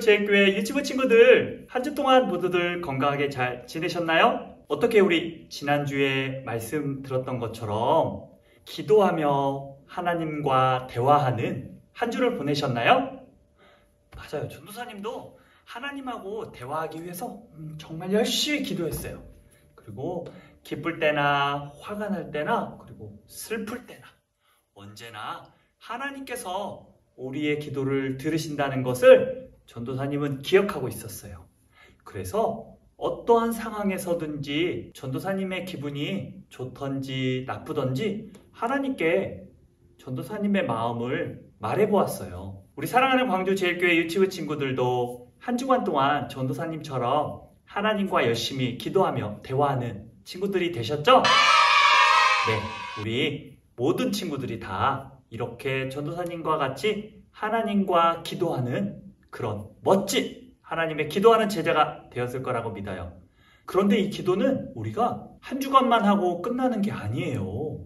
광주제일교회 유치부 친구들, 한 주 동안 모두들 건강하게 잘 지내셨나요? 어떻게 우리 지난주에 말씀 들었던 것처럼 기도하며 하나님과 대화하는 한 주를 보내셨나요? 맞아요. 전도사님도 하나님하고 대화하기 위해서 정말 열심히 기도했어요. 그리고 기쁠 때나 화가 날 때나 그리고 슬플 때나 언제나 하나님께서 우리의 기도를 들으신다는 것을 전도사님은 기억하고 있었어요. 그래서 어떠한 상황에서든지 전도사님의 기분이 좋던지 나쁘던지 하나님께 전도사님의 마음을 말해보았어요. 우리 사랑하는 광주제일교회 유치부 친구들도 한 주간 동안 전도사님처럼 하나님과 열심히 기도하며 대화하는 친구들이 되셨죠? 네, 우리 모든 친구들이 다 이렇게 전도사님과 같이 하나님과 기도하는 그런 멋진 하나님의 기도하는 제자가 되었을 거라고 믿어요. 그런데 이 기도는 우리가 한 주간만 하고 끝나는 게 아니에요.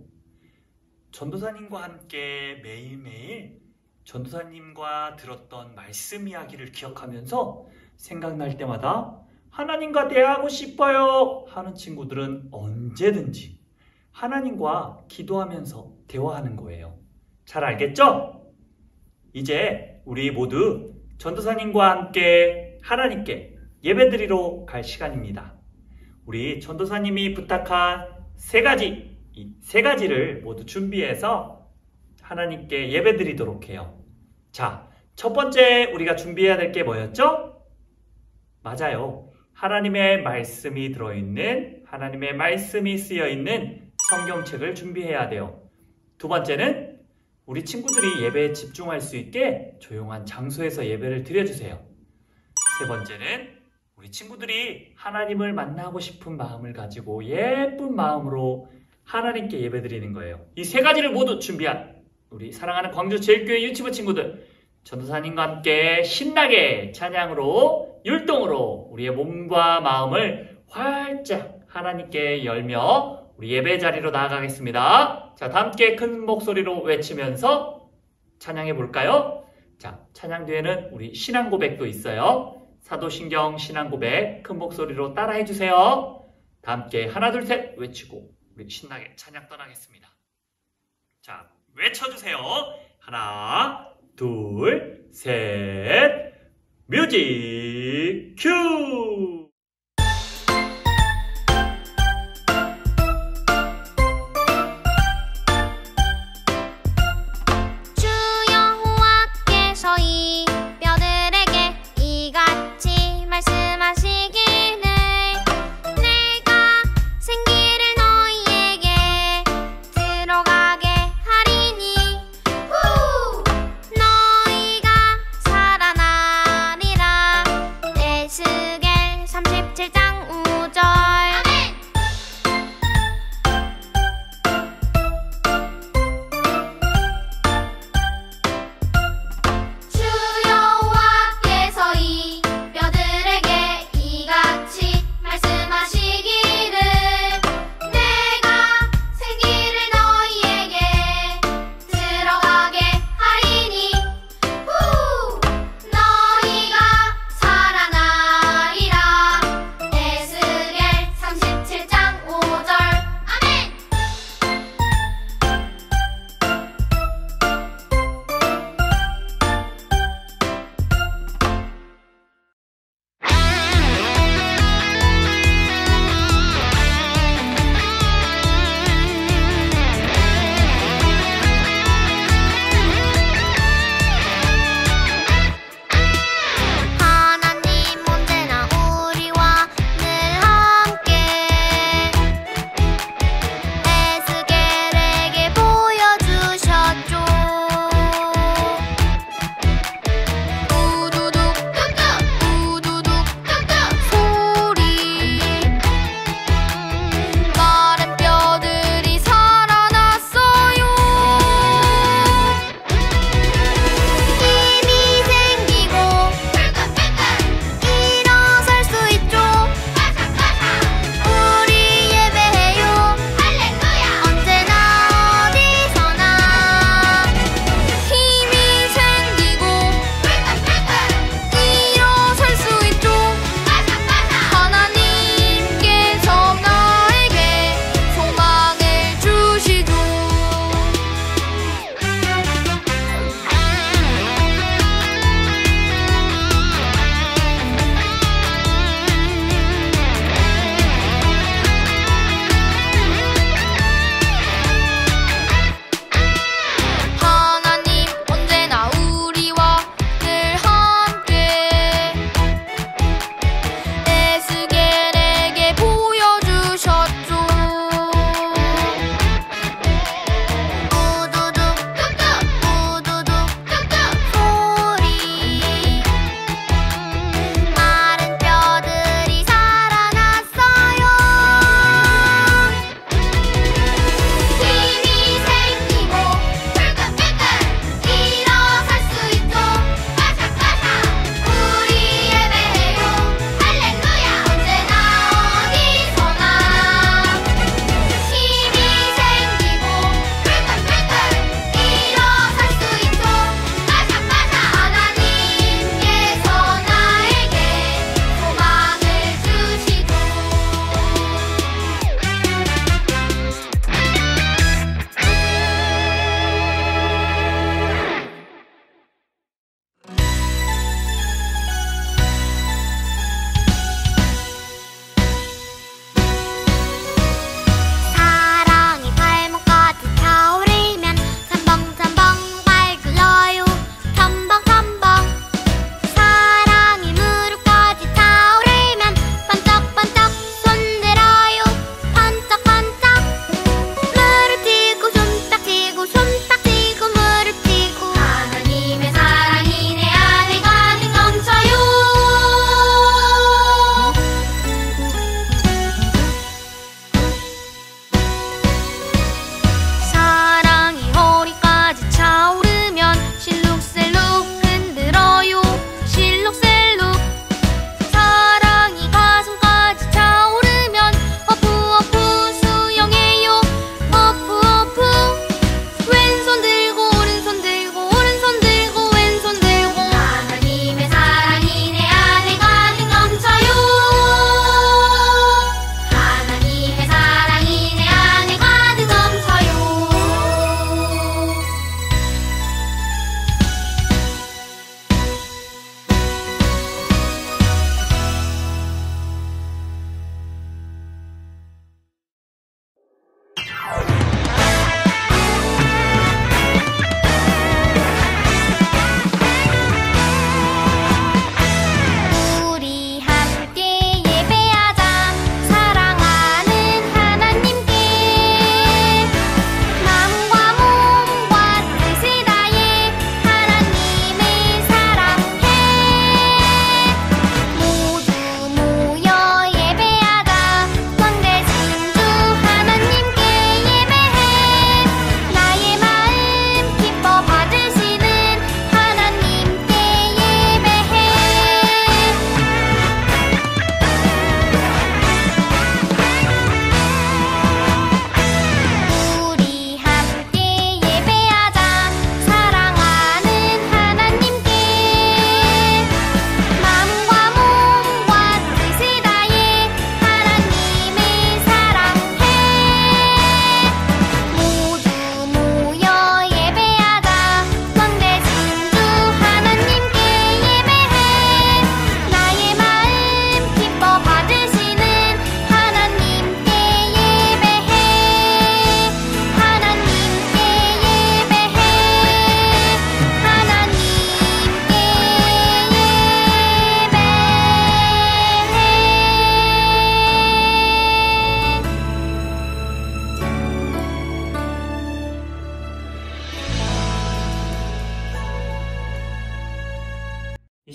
전도사님과 함께 매일매일 전도사님과 들었던 말씀 이야기를 기억하면서 생각날 때마다 하나님과 대화하고 싶어요 하는 친구들은 언제든지 하나님과 기도하면서 대화하는 거예요. 잘 알겠죠? 이제 우리 모두 전도사님과 함께 하나님께 예배드리러 갈 시간입니다. 우리 전도사님이 부탁한 이 세 가지를 모두 준비해서 하나님께 예배드리도록 해요. 자, 첫 번째 우리가 준비해야 될 게 뭐였죠? 맞아요. 하나님의 말씀이 들어있는, 하나님의 말씀이 쓰여있는 성경책을 준비해야 돼요. 두 번째는 우리 친구들이 예배에 집중할 수 있게 조용한 장소에서 예배를 드려주세요. 세 번째는 우리 친구들이 하나님을 만나고 싶은 마음을 가지고 예쁜 마음으로 하나님께 예배드리는 거예요. 이 세 가지를 모두 준비한 우리 사랑하는 광주제일교회 유치부 친구들, 전도사님과 함께 신나게 찬양으로 율동으로 우리의 몸과 마음을 활짝 하나님께 열며 우리 예배 자리로 나아가겠습니다. 자, 다 함께 큰 목소리로 외치면서 찬양해 볼까요? 자, 찬양 뒤에는 우리 신앙 고백도 있어요. 사도신경 신앙 고백 큰 목소리로 따라해 주세요. 다 함께 하나 둘 셋 외치고 우리 신나게 찬양 떠나겠습니다. 자, 외쳐주세요. 하나 둘 셋 뮤직 큐! 살아나리라.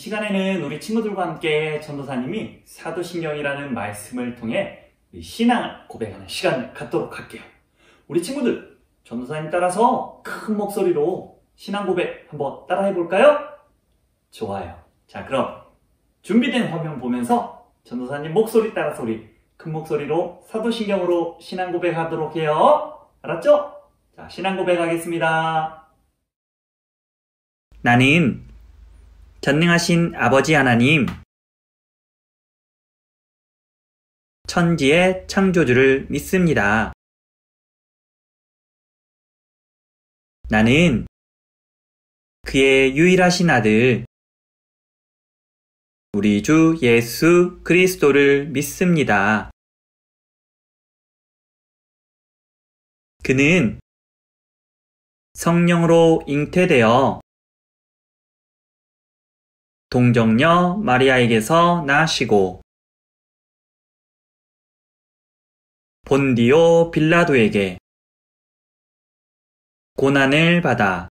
시간에는 우리 친구들과 함께 전도사님이 사도신경이라는 말씀을 통해 신앙을 고백하는 시간을 갖도록 할게요. 우리 친구들, 전도사님 따라서 큰 목소리로 신앙 고백 한번 따라해 볼까요? 좋아요. 자, 그럼 준비된 화면 보면서 전도사님 목소리 따라서 우리 큰 목소리로 사도신경으로 신앙 고백하도록 해요. 알았죠? 자, 신앙 고백하겠습니다. 나는 전능하신 아버지 하나님, 천지의 창조주를 믿습니다. 나는 그의 유일하신 아들, 우리 주 예수 그리스도를 믿습니다. 그는 성령으로 잉태되어 동정녀 마리아에게서 나시고 본디오 빌라도에게 고난을 받아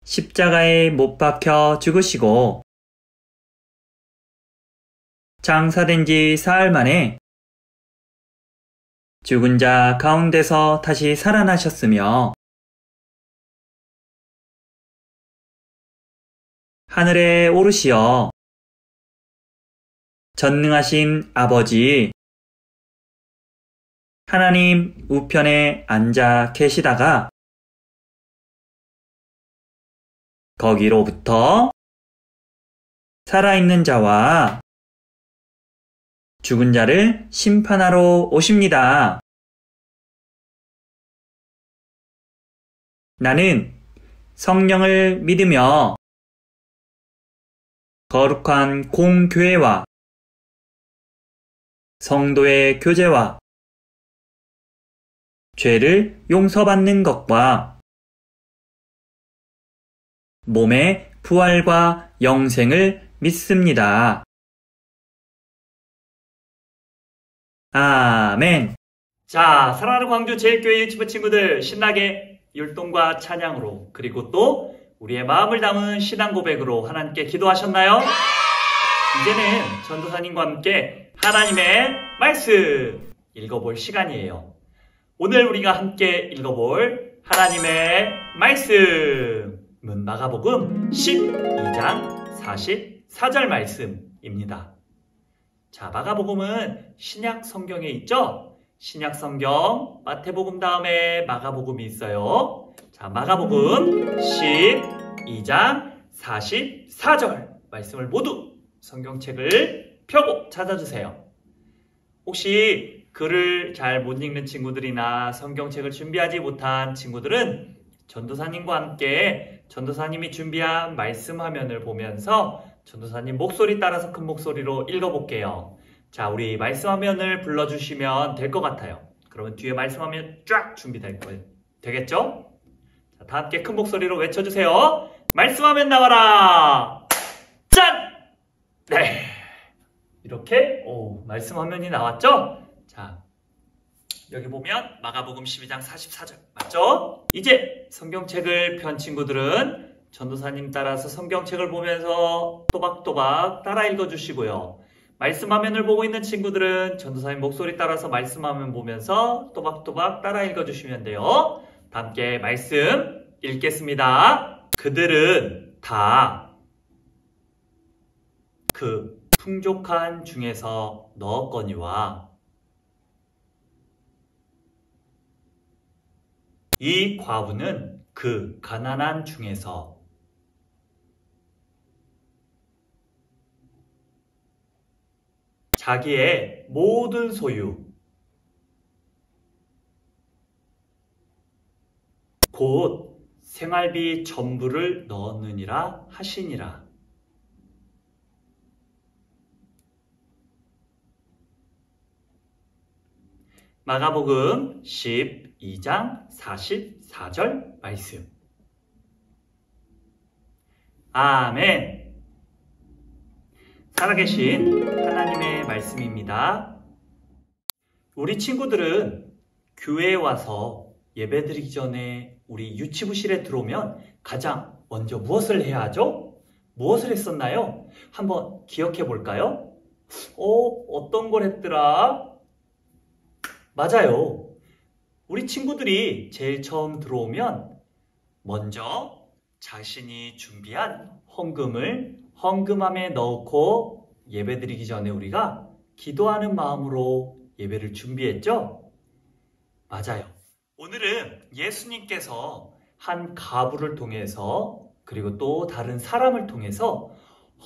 십자가에 못 박혀 죽으시고 장사된 지 사흘 만에 죽은 자 가운데서 다시 살아나셨으며 하늘에 오르시어 전능하신 아버지 하나님 우편에 앉아 계시다가 거기로부터 살아있는 자와 죽은 자를 심판하러 오십니다. 나는 성령을 믿으며 거룩한 공교회와 성도의 교제와 죄를 용서받는 것과 몸의 부활과 영생을 믿습니다. 아멘. 자, 사랑하는 광주 제일교회 유치부 친구들, 신나게 율동과 찬양으로, 그리고 또 우리의 마음을 담은 신앙 고백으로 하나님께 기도하셨나요? 이제는 전도사님과 함께 하나님의 말씀 읽어볼 시간이에요. 오늘 우리가 함께 읽어볼 하나님의 말씀은 마가복음 12장 44절 말씀입니다. 자, 마가복음은 신약 성경에 있죠? 신약 성경 마태복음 다음에 마가복음이 있어요. 자, 마가복음 12장 44절 말씀을 모두 성경책을 펴고 찾아주세요. 혹시 글을 잘 못 읽는 친구들이나 성경책을 준비하지 못한 친구들은 전도사님과 함께 전도사님이 준비한 말씀 화면을 보면서 전도사님 목소리 따라서 큰 목소리로 읽어볼게요. 자, 우리 말씀 화면을 불러주시면 될 것 같아요. 그러면 뒤에 말씀 화면 쫙 준비될 거예요. 되겠죠? 자, 다 함께 큰 목소리로 외쳐주세요. 말씀 화면 나와라! 짠! 네. 이렇게, 말씀 화면이 나왔죠? 자, 여기 보면 마가복음 12장 44절 맞죠? 이제 성경책을 편 친구들은 전도사님 따라서 성경책을 보면서 또박또박 따라 읽어주시고요. 말씀 화면을 보고 있는 친구들은 전도사님 목소리 따라서 말씀 화면 보면서 또박또박 따라 읽어주시면 돼요. 다 함께 말씀 읽겠습니다. 그들은 다 그 풍족한 중에서 넣었거니와 이 과부는 그 가난한 중에서 자기의 모든 소유 곧 생활비 전부를 넣었느니라 하시니라. 마가복음 12장 44절 말씀. 아멘. 살아계신 하나님의 말씀입니다. 우리 친구들은 교회에 와서 예배드리기 전에 우리 유치부실에 들어오면 가장 먼저 무엇을 해야 하죠? 무엇을 했었나요? 한번 기억해 볼까요? 어떤 걸 했더라? 맞아요. 우리 친구들이 제일 처음 들어오면 먼저 자신이 준비한 헌금을 헌금함에 넣고 예배드리기 전에 우리가 기도하는 마음으로 예배를 준비했죠? 맞아요. 오늘은 예수님께서 한 가부를 통해서 그리고 또 다른 사람을 통해서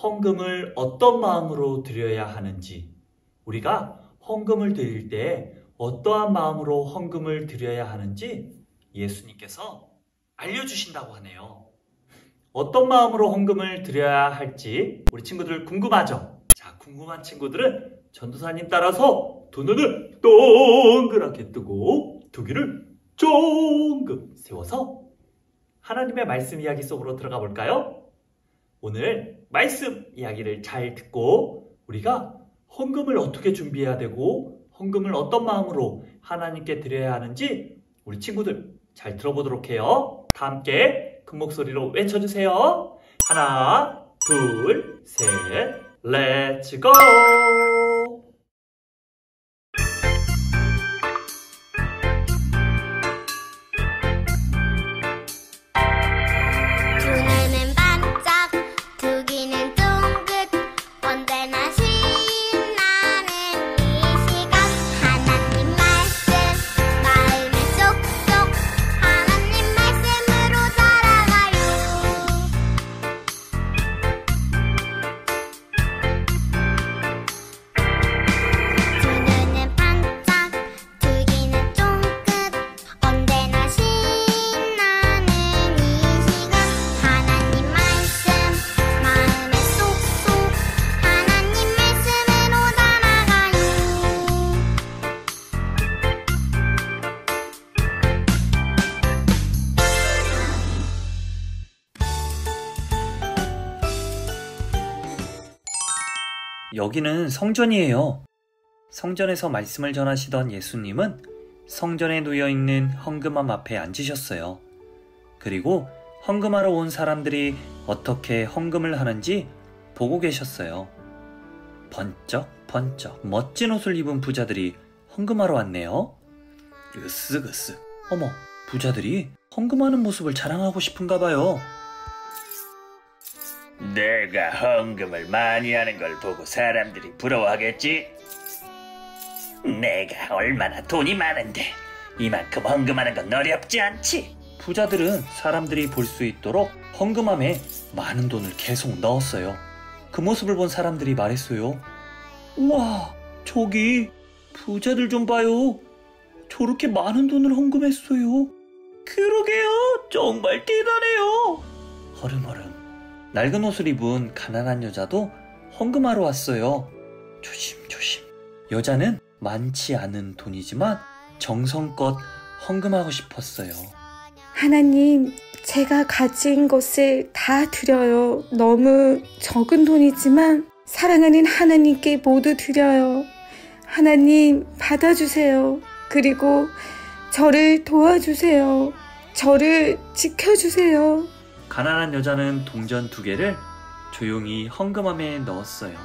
헌금을 어떤 마음으로 드려야 하는지, 우리가 헌금을 드릴 때 어떠한 마음으로 헌금을 드려야 하는지 예수님께서 알려주신다고 하네요. 어떤 마음으로 헌금을 드려야 할지 우리 친구들 궁금하죠? 자, 궁금한 친구들은 전도사님 따라서 두 눈을 동그랗게 뜨고 두 귀를 쫑긋 세워서 하나님의 말씀 이야기 속으로 들어가 볼까요? 오늘 말씀 이야기를 잘 듣고 우리가 헌금을 어떻게 준비해야 되고 헌금을 어떤 마음으로 하나님께 드려야 하는지 우리 친구들 잘 들어보도록 해요. 다 함께 큰 목소리로 외쳐주세요. 하나, 둘, 셋, 렛츠 고! 여기는 성전이에요. 성전에서 말씀을 전하시던 예수님은 성전에 놓여있는 헌금함 앞에 앉으셨어요. 그리고 헌금하러 온 사람들이 어떻게 헌금을 하는지 보고 계셨어요. 번쩍번쩍 멋진 옷을 입은 부자들이 헌금하러 왔네요. 으쓱으쓱. 어머, 부자들이 헌금하는 모습을 자랑하고 싶은가 봐요. 내가 헌금을 많이 하는 걸 보고 사람들이 부러워하겠지? 내가 얼마나 돈이 많은데 이만큼 헌금하는 건 어렵지 않지? 부자들은 사람들이 볼 수 있도록 헌금함에 많은 돈을 계속 넣었어요. 그 모습을 본 사람들이 말했어요. 우와, 저기 부자들 좀 봐요. 저렇게 많은 돈을 헌금했어요. 그러게요, 정말 대단해요. 허름허름 낡은 옷을 입은 가난한 여자도 헌금하러 왔어요. 조심조심. 여자는 많지 않은 돈이지만 정성껏 헌금하고 싶었어요. 하나님, 제가 가진 것을 다 드려요. 너무 적은 돈이지만 사랑하는 하나님께 모두 드려요. 하나님, 받아주세요. 그리고 저를 도와주세요. 저를 지켜주세요. 가난한 여자는 동전 2개를 조용히 헌금함에 넣었어요.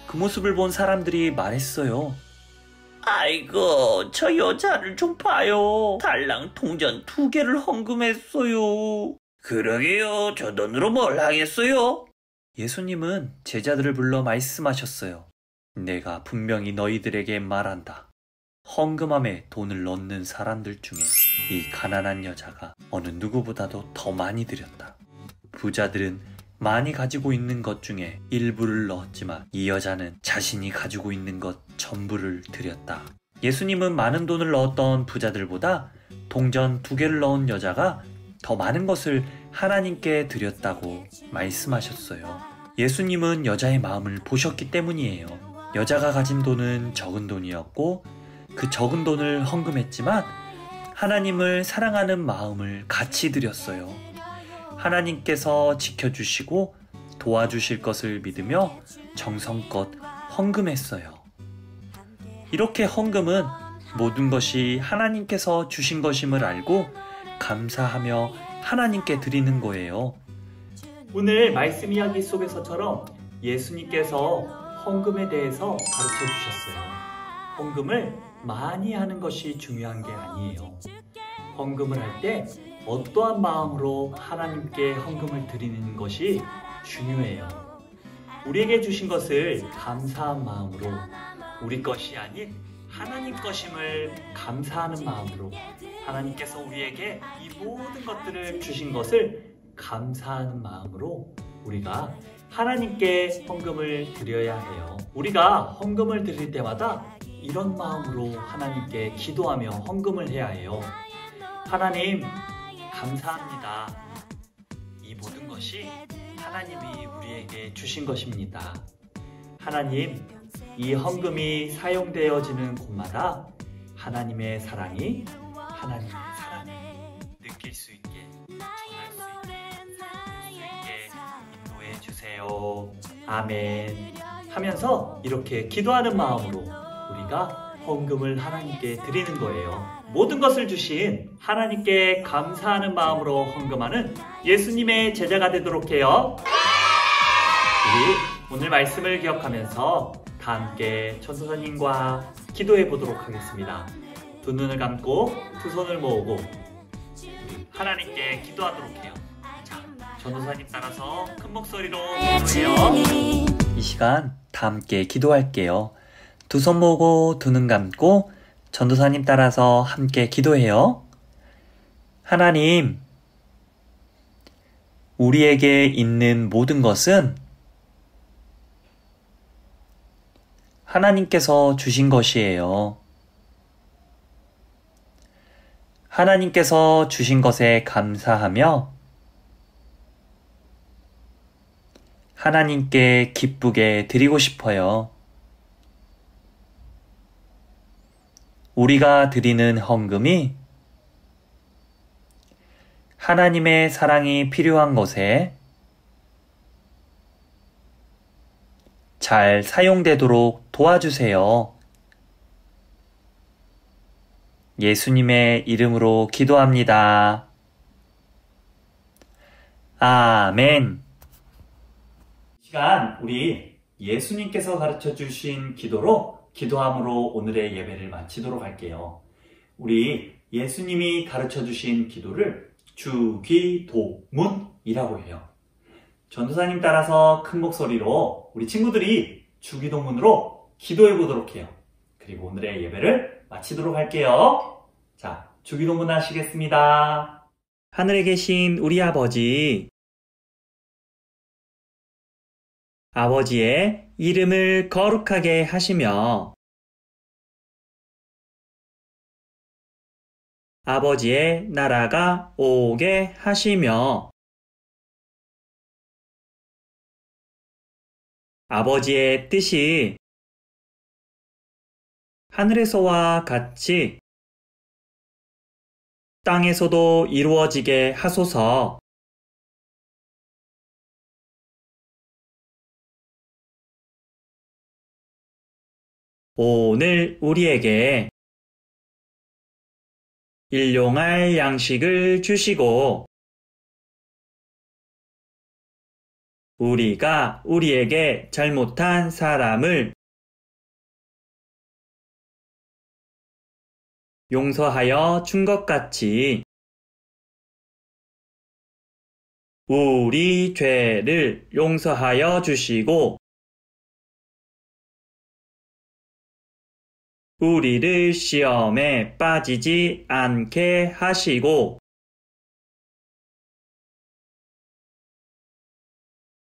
그 모습을 본 사람들이 말했어요. 아이고, 저 여자를 좀 봐요. 달랑 동전 2개를 헌금했어요. 그러게요, 저 돈으로 뭘 하겠어요? 예수님은 제자들을 불러 말씀하셨어요. 내가 분명히 너희들에게 말한다. 헌금함에 돈을 넣는 사람들 중에 이 가난한 여자가 어느 누구보다도 더 많이 드렸다. 부자들은 많이 가지고 있는 것 중에 일부를 넣었지만 이 여자는 자신이 가지고 있는 것 전부를 드렸다. 예수님은 많은 돈을 넣었던 부자들보다 동전 2개를 넣은 여자가 더 많은 것을 하나님께 드렸다고 말씀하셨어요. 예수님은 여자의 마음을 보셨기 때문이에요. 여자가 가진 돈은 적은 돈이었고 그 적은 돈을 헌금했지만 하나님을 사랑하는 마음을 같이 드렸어요. 하나님께서 지켜주시고 도와주실 것을 믿으며 정성껏 헌금했어요. 이렇게 헌금은 모든 것이 하나님께서 주신 것임을 알고 감사하며 하나님께 드리는 거예요. 오늘 말씀 이야기 속에서처럼 예수님께서 헌금에 대해서 가르쳐 주셨어요. 헌금을 많이 하는 것이 중요한 게 아니에요. 헌금을 할 때 어떠한 마음으로 하나님께 헌금을 드리는 것이 중요해요. 우리에게 주신 것을 감사한 마음으로, 우리 것이 아닌 하나님 것임을 감사하는 마음으로, 하나님께서 우리에게 이 모든 것들을 주신 것을 감사하는 마음으로 우리가 하나님께 헌금을 드려야 해요. 우리가 헌금을 드릴 때마다 이런 마음으로 하나님께 기도하며 헌금을 해야 해요. 하나님, 감사합니다. 이 모든 것이 하나님이 우리에게 주신 것입니다. 하나님, 이 헌금이 사용되어지는 곳마다 하나님의 사랑을 느낄 수 있게, 전할 수 있게, 살릴 수 있게 인도해 주세요. 아멘. 하면서 이렇게 기도하는 마음으로 우리가 헌금을 하나님께 드리는 거예요. 모든 것을 주신 하나님께 감사하는 마음으로 헌금하는 예수님의 제자가 되도록 해요. 우리 오늘 말씀을 기억하면서 다 함께 전도사님과 기도해 보도록 하겠습니다. 두 눈을 감고 두 손을 모으고 우리 하나님께 기도하도록 해요. 자, 전도사님 따라서 큰 목소리로 기도해요. 이 시간 다 함께 기도할게요. 두 손 모으고 두 눈 감고 전도사님 따라서 함께 기도해요. 하나님, 우리에게 있는 모든 것은 하나님께서 주신 것이에요. 하나님께서 주신 것에 감사하며 하나님께 기쁘게 드리고 싶어요. 우리가 드리는 헌금이 하나님의 사랑이 필요한 것에 잘 사용되도록 도와주세요. 예수님의 이름으로 기도합니다. 아멘. 이 시간 우리 예수님께서 가르쳐 주신 기도로 기도함으로 오늘의 예배를 마치도록 할게요. 우리 예수님이 가르쳐 주신 기도를 주기도문이라고 해요. 전도사님 따라서 큰 목소리로 우리 친구들이 주기도문으로 기도해 보도록 해요. 그리고 오늘의 예배를 마치도록 할게요. 자, 주기도문 하시겠습니다. 하늘에 계신 우리 아버지, 아버지의 이름을 거룩하게 하시며 아버지의 나라가 오게 하시며 아버지의 뜻이 하늘에서와 같이 땅에서도 이루어지게 하소서. 오늘 우리에게 일용할 양식을 주시고 우리가 우리에게 잘못한 사람을 용서하여 준 것 같이 우리 죄를 용서하여 주시고 우리를 시험에 빠지지 않게 하시고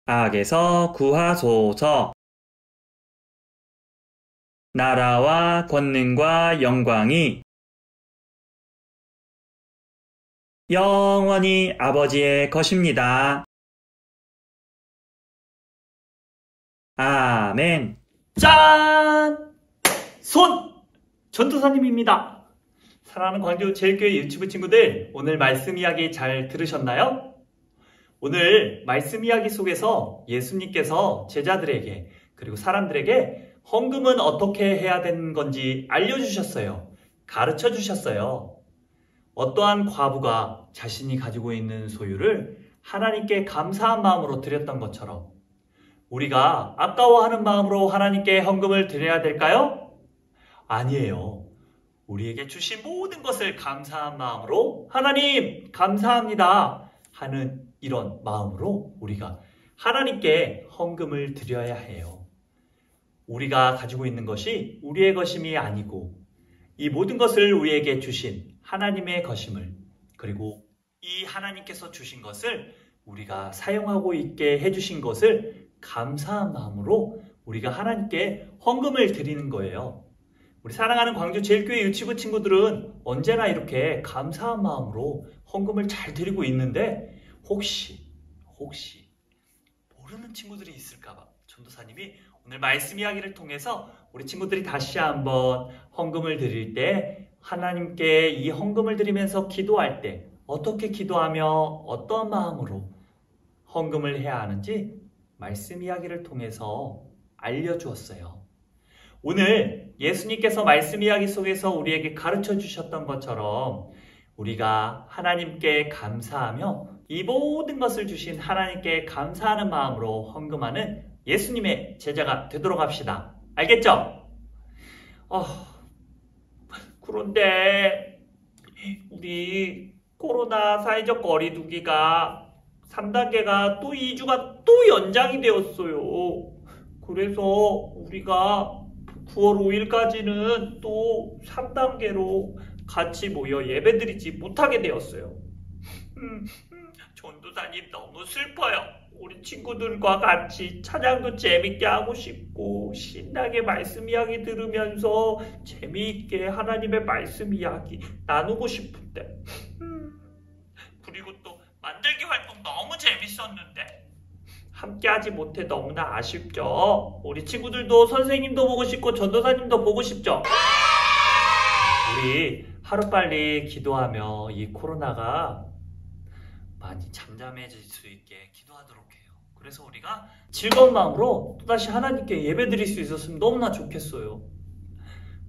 악에서 구하소서. 나라와 권능과 영광이 영원히 아버지의 것입니다. 아멘. 짠! 손! 전도사님입니다. 사랑하는 광주 제일교회 유튜브 친구들, 오늘 말씀 이야기 잘 들으셨나요? 오늘 말씀 이야기 속에서 예수님께서 제자들에게 그리고 사람들에게 헌금은 어떻게 해야 되는 건지 알려주셨어요. 가르쳐 주셨어요. 어떠한 과부가 자신이 가지고 있는 소유를 하나님께 감사한 마음으로 드렸던 것처럼 우리가 아까워하는 마음으로 하나님께 헌금을 드려야 될까요? 아니에요. 우리에게 주신 모든 것을 감사한 마음으로 하나님 감사합니다 하는 이런 마음으로 우리가 하나님께 헌금을 드려야 해요. 우리가 가지고 있는 것이 우리의 것임이 아니고 이 모든 것을 우리에게 주신 하나님의 것임을, 그리고 이 하나님께서 주신 것을 우리가 사용하고 있게 해주신 것을 감사한 마음으로 우리가 하나님께 헌금을 드리는 거예요. 우리 사랑하는 광주제일교회 유치부 친구들은 언제나 이렇게 감사한 마음으로 헌금을 잘 드리고 있는데 혹시 모르는 친구들이 있을까봐 전도사님이 오늘 말씀 이야기를 통해서 우리 친구들이 다시 한번 헌금을 드릴 때 하나님께 이 헌금을 드리면서 기도할 때 어떻게 기도하며 어떤 마음으로 헌금을 해야 하는지 말씀 이야기를 통해서 알려주었어요. 오늘 예수님께서 말씀 이야기 속에서 우리에게 가르쳐 주셨던 것처럼 우리가 하나님께 감사하며 이 모든 것을 주신 하나님께 감사하는 마음으로 헌금하는 예수님의 제자가 되도록 합시다. 알겠죠? 그런데 우리 코로나 사회적 거리두기가 3단계가 또 2주가 또 연장이 되었어요. 그래서 우리가 9월 5일까지는 또 3단계로 같이 모여 예배드리지 못하게 되었어요. 전도사님 너무 슬퍼요. 우리 친구들과 같이 찬양도 재밌게 하고 싶고 신나게 말씀 이야기 들으면서 재미있게 하나님의 말씀 이야기 나누고 싶은데 그리고 또 만들기 활동 너무 재밌었는데 함께 하지 못해 너무나 아쉽죠. 우리 친구들도 선생님도 보고 싶고 전도사님도 보고 싶죠. 우리 하루빨리 기도하며 이 코로나가 많이 잠잠해질 수 있게 기도하도록 해요. 그래서 우리가 즐거운 마음으로 또다시 하나님께 예배드릴 수 있었으면 너무나 좋겠어요.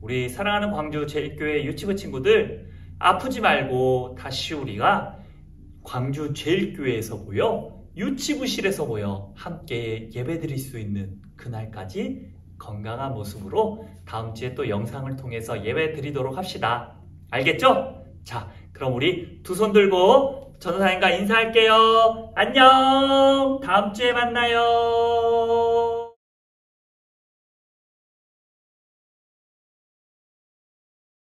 우리 사랑하는 광주 제일교회 유치부 친구들 아프지 말고 다시 우리가 광주 제일교회에서 모여 유치부실에서 모여 함께 예배드릴 수 있는 그날까지 건강한 모습으로 다음 주에 또 영상을 통해서 예배드리도록 합시다. 알겠죠? 자, 그럼 우리 두 손 들고 전도사님과 인사할게요. 안녕! 다음 주에 만나요.